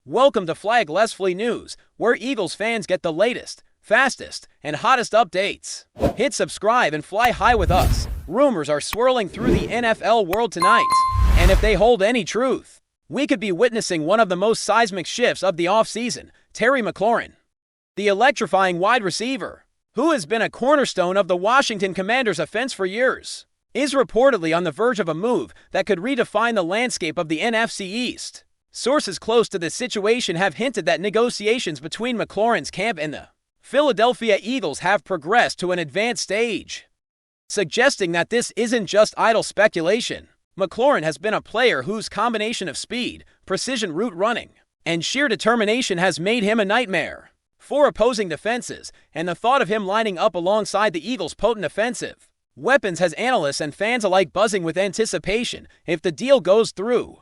Welcome to FlyEaglesFly News, where Eagles fans get the latest, fastest, and hottest updates. Hit subscribe and fly high with us. Rumors are swirling through the NFL world tonight, and if they hold any truth, we could be witnessing one of the most seismic shifts of the offseason. Terry McLaurin, the electrifying wide receiver, who has been a cornerstone of the Washington Commanders' offense for years, is reportedly on the verge of a move that could redefine the landscape of the NFC East. Sources close to the situation have hinted that negotiations between McLaurin's camp and the Philadelphia Eagles have progressed to an advanced stage, suggesting that this isn't just idle speculation. McLaurin has been a player whose combination of speed, precision route running, and sheer determination has made him a nightmare for opposing defenses, and the thought of him lining up alongside the Eagles' potent offensive weapons has analysts and fans alike buzzing with anticipation. If the deal goes through,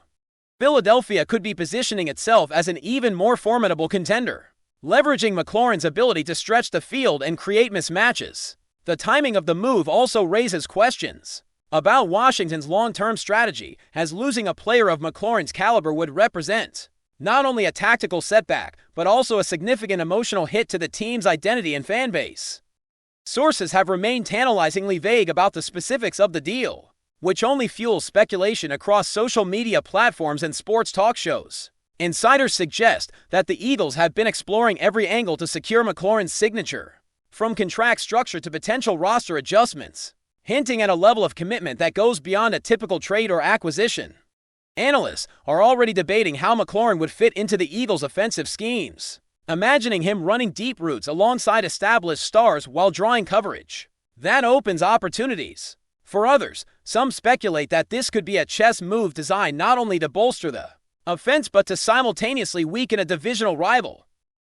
Philadelphia could be positioning itself as an even more formidable contender, leveraging McLaurin's ability to stretch the field and create mismatches. The timing of the move also raises questions about Washington's long-term strategy, as losing a player of McLaurin's caliber would represent not only a tactical setback, but also a significant emotional hit to the team's identity and fan base. Sources have remained tantalizingly vague about the specifics of the deal, which only fuels speculation across social media platforms and sports talk shows. Insiders suggest that the Eagles have been exploring every angle to secure McLaurin's signature, from contract structure to potential roster adjustments, hinting at a level of commitment that goes beyond a typical trade or acquisition. Analysts are already debating how McLaurin would fit into the Eagles' offensive schemes, imagining him running deep routes alongside established stars while drawing coverage. That opens opportunities. For others, some speculate that this could be a chess move designed not only to bolster the offense but to simultaneously weaken a divisional rival,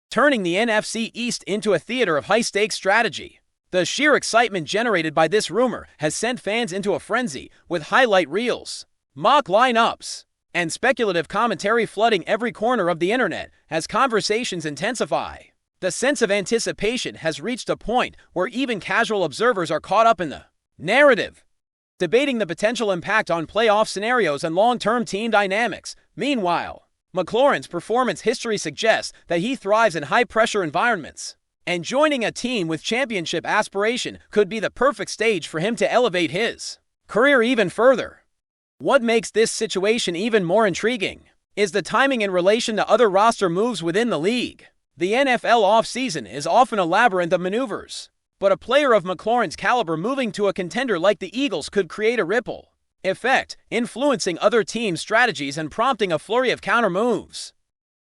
turning the NFC East into a theater of high-stakes strategy. The sheer excitement generated by this rumor has sent fans into a frenzy, with highlight reels, mock lineups, and speculative commentary flooding every corner of the internet as conversations intensify. The sense of anticipation has reached a point where even casual observers are caught up in the narrative, debating the potential impact on playoff scenarios and long-term team dynamics. Meanwhile, McLaurin's performance history suggests that he thrives in high-pressure environments, and joining a team with championship aspiration could be the perfect stage for him to elevate his career even further. What makes this situation even more intriguing is the timing in relation to other roster moves within the league. The NFL offseason is often a labyrinth of maneuvers, but a player of McLaurin's caliber moving to a contender like the Eagles could create a ripple effect, influencing other teams' strategies and prompting a flurry of counter moves.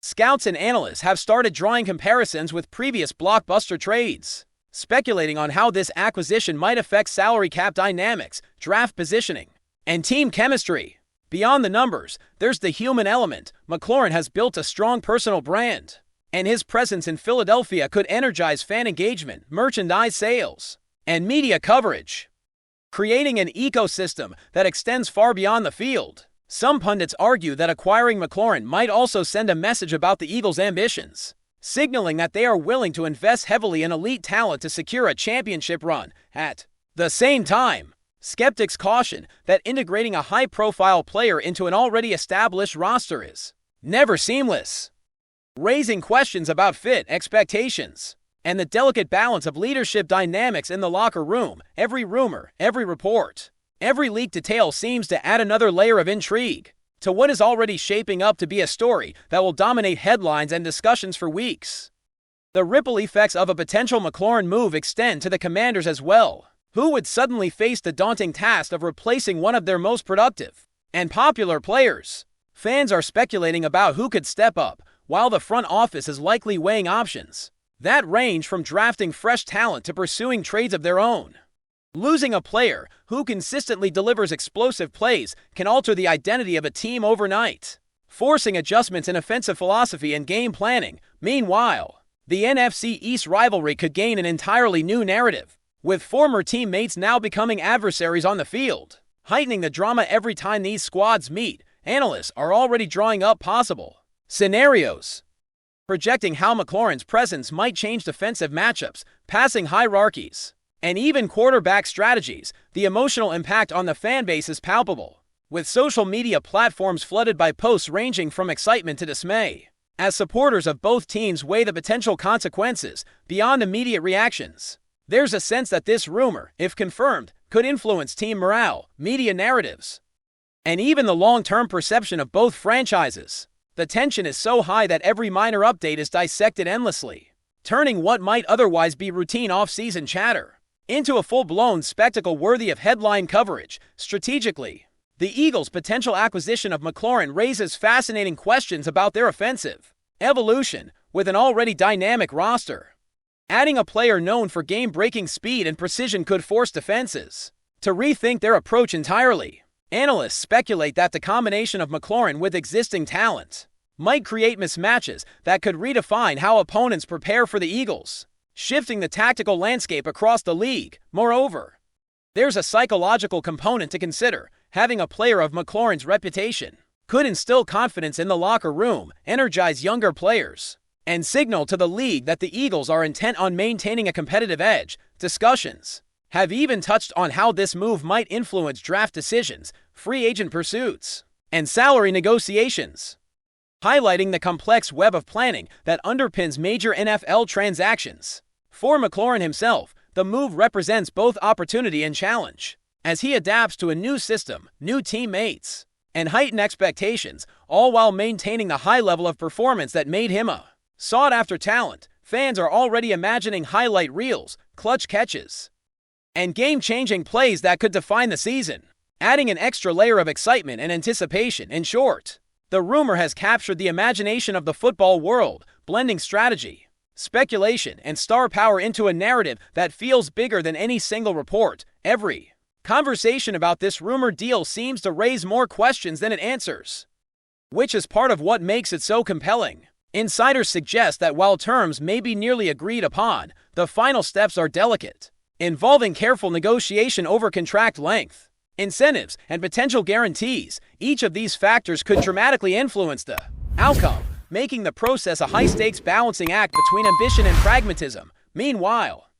Scouts and analysts have started drawing comparisons with previous blockbuster trades, speculating on how this acquisition might affect salary cap dynamics, draft positioning, and team chemistry. Beyond the numbers, there's the human element. McLaurin has built a strong personal brand, and his presence in Philadelphia could energize fan engagement, merchandise sales, and media coverage, creating an ecosystem that extends far beyond the field. Some pundits argue that acquiring McLaurin might also send a message about the Eagles' ambitions, signaling that they are willing to invest heavily in elite talent to secure a championship run. At the same time, skeptics caution that integrating a high-profile player into an already established roster is never seamless, raising questions about fit, expectations, and the delicate balance of leadership dynamics in the locker room. Every rumor, every report, every leaked detail seems to add another layer of intrigue to what is already shaping up to be a story that will dominate headlines and discussions for weeks. The ripple effects of a potential McLaurin move extend to the Commanders as well, who would suddenly face the daunting task of replacing one of their most productive and popular players. Fans are speculating about who could step up, while the front office is likely weighing options that range from drafting fresh talent to pursuing trades of their own. Losing a player who consistently delivers explosive plays can alter the identity of a team overnight, forcing adjustments in offensive philosophy and game planning. Meanwhile, the NFC East rivalry could gain an entirely new narrative, with former teammates now becoming adversaries on the field, heightening the drama every time these squads meet. Analysts are already drawing up possible scenarios, projecting how McLaurin's presence might change defensive matchups, passing hierarchies, and even quarterback strategies. The emotional impact on the fan base is palpable, with social media platforms flooded by posts ranging from excitement to dismay. as supporters of both teams weigh the potential consequences beyond immediate reactions. There's a sense that this rumor, if confirmed, could influence team morale, media narratives, and even the long-term perception of both franchises. The tension is so high that every minor update is dissected endlessly, turning what might otherwise be routine off-season chatter into a full-blown spectacle worthy of headline coverage. Strategically, the Eagles' potential acquisition of McLaurin raises fascinating questions about their offensive evolution with an already dynamic roster. Adding a player known for game-breaking speed and precision could force defenses to rethink their approach entirely. Analysts speculate that the combination of McLaurin with existing talent might create mismatches that could redefine how opponents prepare for the Eagles, shifting the tactical landscape across the league. Moreover, there's a psychological component to consider. Having a player of McLaurin's reputation could instill confidence in the locker room, energize younger players, and signal to the league that the Eagles are intent on maintaining a competitive edge. Discussions have even touched on how this move might influence draft decisions, free agent pursuits, and salary negotiations, highlighting the complex web of planning that underpins major NFL transactions. For McLaurin himself, the move represents both opportunity and challenge, as he adapts to a new system, new teammates, and heightened expectations, all while maintaining the high level of performance that made him a sought-after talent. Fans are already imagining highlight reels, clutch catches, and game-changing plays that could define the season, adding an extra layer of excitement and anticipation. In short, the rumor has captured the imagination of the football world, blending strategy, speculation, and star power into a narrative that feels bigger than any single report. Every conversation about this rumored deal seems to raise more questions than it answers, which is part of what makes it so compelling. Insiders suggest that while terms may be nearly agreed upon, the final steps are delicate, involving careful negotiation over contract length, incentives, and potential guarantees. Each of these factors could dramatically influence the outcome, making the process a high-stakes balancing act between ambition and pragmatism. Meanwhile,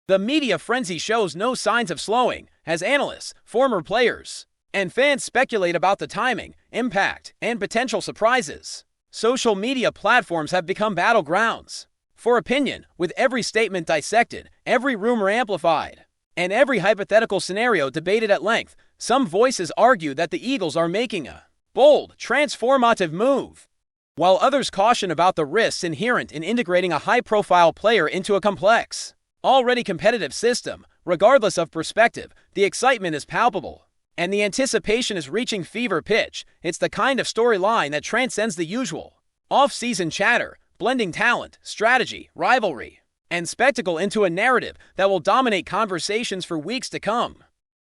the media frenzy shows no signs of slowing, as analysts, former players, and fans speculate about the timing, impact, and potential surprises. Social media platforms have become battlegrounds for opinion, with every statement dissected, every rumor amplified, and every hypothetical scenario debated at length. Some voices argue that the Eagles are making a bold, transformative move, while others caution about the risks inherent in integrating a high-profile player into a complex, already competitive system. Regardless of perspective, the excitement is palpable, and the anticipation is reaching fever pitch. It's the kind of storyline that transcends the usual off-season chatter, blending talent, strategy, rivalry, and spectacle into a narrative that will dominate conversations for weeks to come.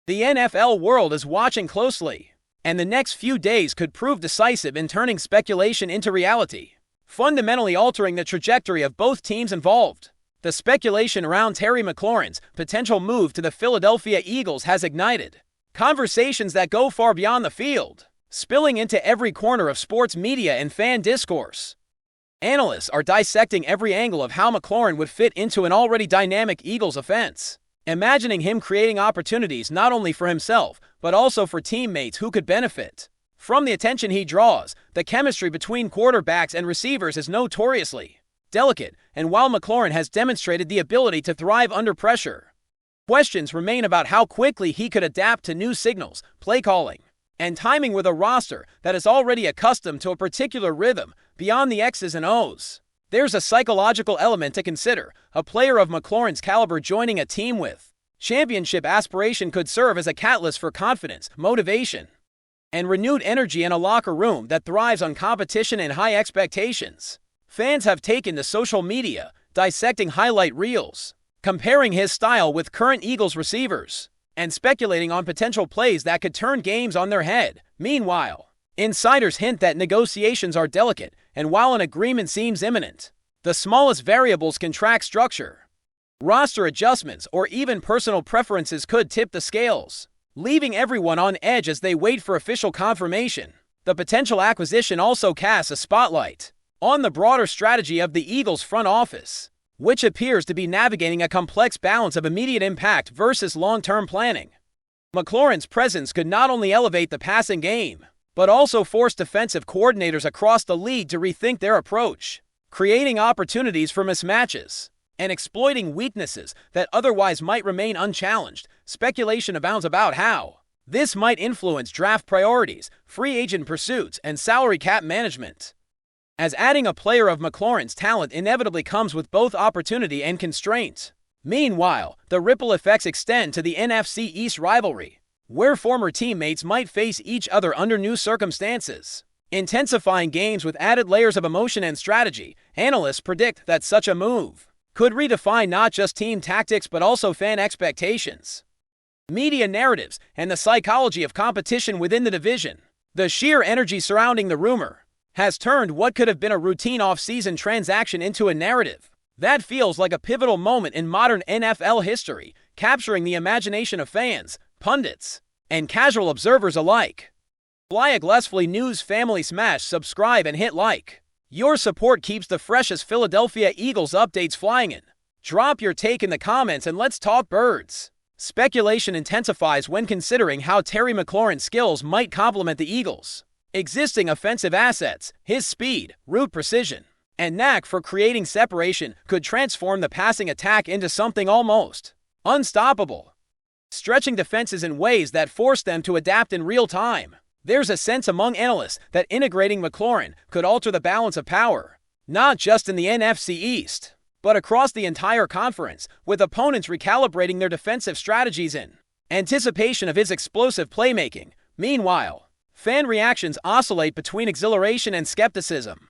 The NFL world is watching closely, and the next few days could prove decisive in turning speculation into reality, fundamentally altering the trajectory of both teams involved. The speculation around Terry McLaurin's potential move to the Philadelphia Eagles has ignited conversations that go far beyond the field, spilling into every corner of sports media and fan discourse. Analysts are dissecting every angle of how McLaurin would fit into an already dynamic Eagles offense, imagining him creating opportunities not only for himself, but also for teammates who could benefit from the attention he draws. The chemistry between quarterbacks and receivers is notoriously delicate, and while McLaurin has demonstrated the ability to thrive under pressure, questions remain about how quickly he could adapt to new signals, play calling, and timing with a roster that is already accustomed to a particular rhythm. Beyond the X's and O's, there's a psychological element to consider. A player of McLaurin's caliber joining a team with championship aspiration could serve as a catalyst for confidence, motivation, and renewed energy in a locker room that thrives on competition and high expectations. Fans have taken to social media, dissecting highlight reels, comparing his style with current Eagles receivers, and speculating on potential plays that could turn games on their head. Meanwhile, insiders hint that negotiations are delicate, and while an agreement seems imminent, the smallest variables can track structure. Roster adjustments or even personal preferences could tip the scales, leaving everyone on edge as they wait for official confirmation. The potential acquisition also casts a spotlight on the broader strategy of the Eagles' front office, which appears to be navigating a complex balance of immediate impact versus long-term planning. McLaurin's presence could not only elevate the passing game, but also forced defensive coordinators across the league to rethink their approach, creating opportunities for mismatches and exploiting weaknesses that otherwise might remain unchallenged. Speculation abounds about how this might influence draft priorities, free agent pursuits, and salary cap management, as adding a player of McLaurin's talent inevitably comes with both opportunity and constraint. Meanwhile, the ripple effects extend to the NFC East rivalry, where former teammates might face each other under new circumstances, intensifying games with added layers of emotion and strategy. Analysts predict that such a move could redefine not just team tactics but also fan expectations, media narratives, and the psychology of competition within the division. The sheer energy surrounding the rumor has turned what could have been a routine off-season transaction into a narrative that feels like a pivotal moment in modern NFL history, capturing the imagination of fans, pundits, and casual observers alike. FlyEaglesFly News family, smash subscribe and hit like. Your support keeps the freshest Philadelphia Eagles updates flying in. Drop your take in the comments and let's talk birds. Speculation intensifies when considering how Terry McLaurin's skills might complement the Eagles' existing offensive assets. His speed, route precision, and knack for creating separation could transform the passing attack into something almost unstoppable, stretching defenses in ways that force them to adapt in real time. There's a sense among analysts that integrating McLaurin could alter the balance of power, not just in the NFC East, but across the entire conference, with opponents recalibrating their defensive strategies in anticipation of his explosive playmaking. Meanwhile, fan reactions oscillate between exhilaration and skepticism,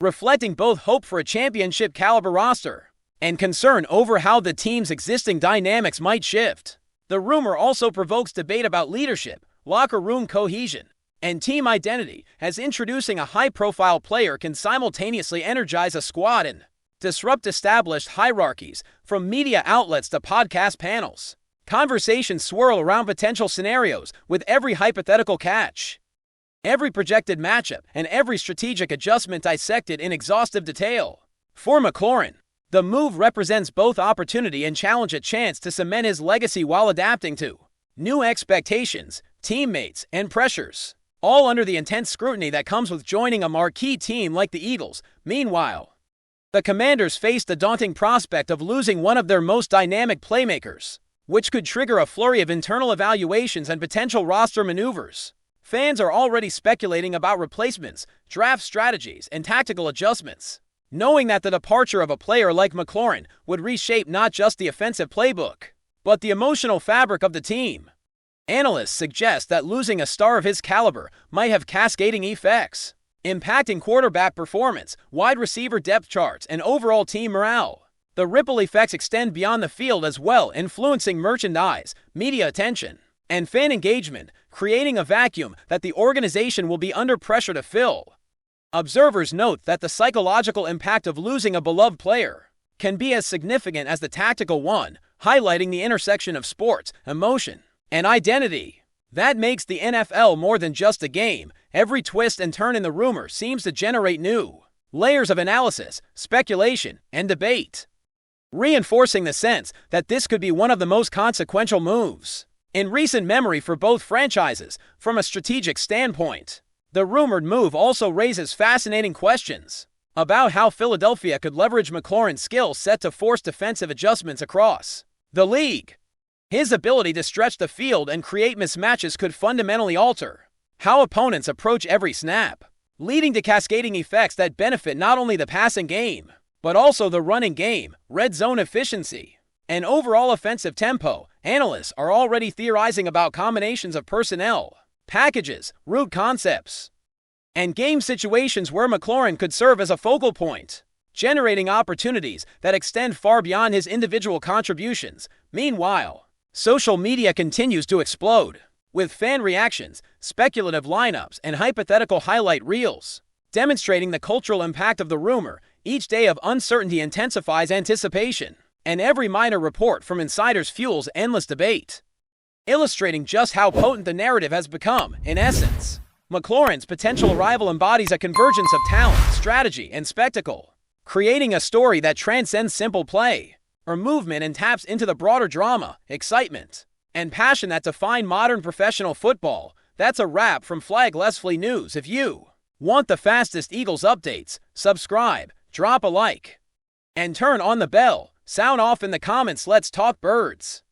reflecting both hope for a championship-caliber roster and concern over how the team's existing dynamics might shift. The rumor also provokes debate about leadership, locker room cohesion, and team identity, as introducing a high-profile player can simultaneously energize a squad and disrupt established hierarchies. From media outlets to podcast panels, conversations swirl around potential scenarios, with every hypothetical catch, every projected matchup, and every strategic adjustment dissected in exhaustive detail. For McLaurin, the move represents both opportunity and challenge, a chance to cement his legacy while adapting to new expectations, teammates, and pressures, all under the intense scrutiny that comes with joining a marquee team like the Eagles. Meanwhile, the Commanders face the daunting prospect of losing one of their most dynamic playmakers, which could trigger a flurry of internal evaluations and potential roster maneuvers. Fans are already speculating about replacements, draft strategies, and tactical adjustments, knowing that the departure of a player like McLaurin would reshape not just the offensive playbook, but the emotional fabric of the team. Analysts suggest that losing a star of his caliber might have cascading effects, impacting quarterback performance, wide receiver depth charts, and overall team morale. The ripple effects extend beyond the field as well, influencing merchandise, media attention, and fan engagement, creating a vacuum that the organization will be under pressure to fill. Observers note that the psychological impact of losing a beloved player can be as significant as the tactical one, highlighting the intersection of sports, emotion, and identity that makes the NFL more than just a game. Every twist and turn in the rumor seems to generate new layers of analysis, speculation, and debate, reinforcing the sense that this could be one of the most consequential moves in recent memory for both franchises. From a strategic standpoint, the rumored move also raises fascinating questions about how Philadelphia could leverage McLaurin's skill set to force defensive adjustments across the league. His ability to stretch the field and create mismatches could fundamentally alter how opponents approach every snap, leading to cascading effects that benefit not only the passing game, but also the running game, red zone efficiency, and overall offensive tempo. Analysts are already theorizing about combinations of personnel, packages, route concepts, and game situations where McLaurin could serve as a focal point, generating opportunities that extend far beyond his individual contributions. Meanwhile, social media continues to explode, with fan reactions, speculative lineups, and hypothetical highlight reels, demonstrating the cultural impact of the rumor. Each day of uncertainty intensifies anticipation, and every minor report from insiders fuels endless debate, illustrating just how potent the narrative has become. In essence, McLaurin's potential arrival embodies a convergence of talent, strategy, and spectacle, creating a story that transcends simple play or movement and taps into the broader drama, excitement, and passion that define modern professional football. That's a wrap from FlyEaglesFly News. If you want the fastest Eagles updates, subscribe, drop a like, and turn on the bell. Sound off in the comments. Let's talk birds.